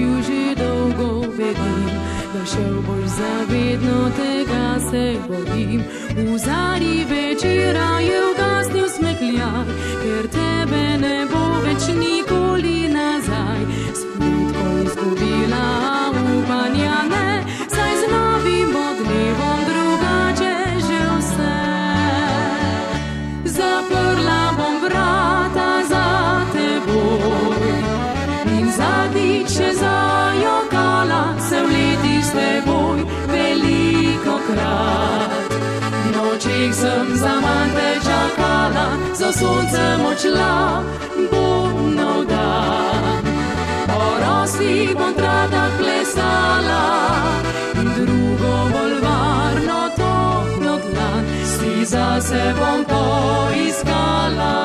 naročju že dolgo vedim, da šel boš zavedno, tega se bojim. V zarji večera je ugasnil smehljaj, ker tebe ne bo več nikoli nazaj. Spet, ko izgubila upanja ne, saj z novim odmevom drugače že vse. Zaprla bom vrata za teboj in zadnjič še zajokala se vleti s teboj velikokrat. V nočeh sem zaman te čakala, za soncem odšla bo nov dan. Po rosnih bom tratah plesala in drugo bolj varno toplo dlan si zase bom poiskala.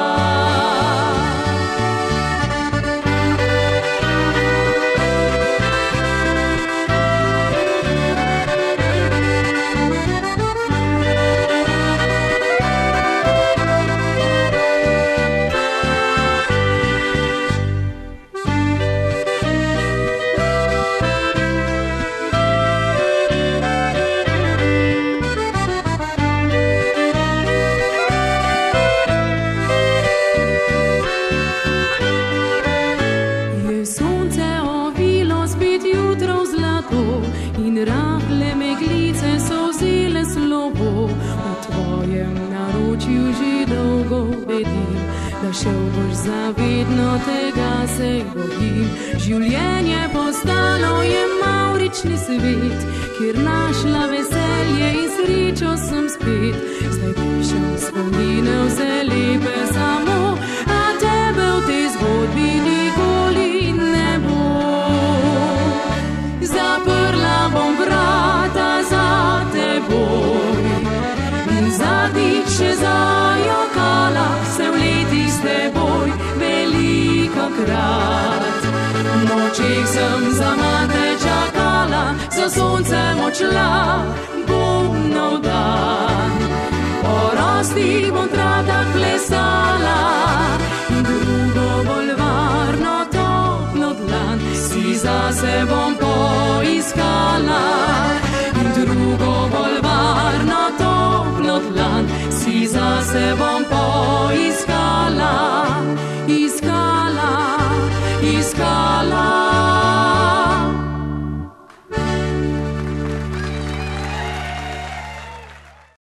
In rahle meglice so vzele slovo, v tvojem naročju že dolgo vedim, da šel boš zavedno, tega se bojim. Življenje postalo je mavrični svet, kjer našla veselje in srečo sem spet. Zdaj pišem spomine vse lepe samo, a tebe v tej zgodbi nikoli ne bo. Zaprla bom vrata za teboj in zadnjič še zajokala se vleti s teboj velikokrat. V nočeh sem zaman te čakala, za soncem odšla bo nov dan. Po rosnih bom tratah plesala in drugo bolj varno toplo dlan si zase bom poiskala. In drugo bolj varno toplo dlan si zase bom poiskala.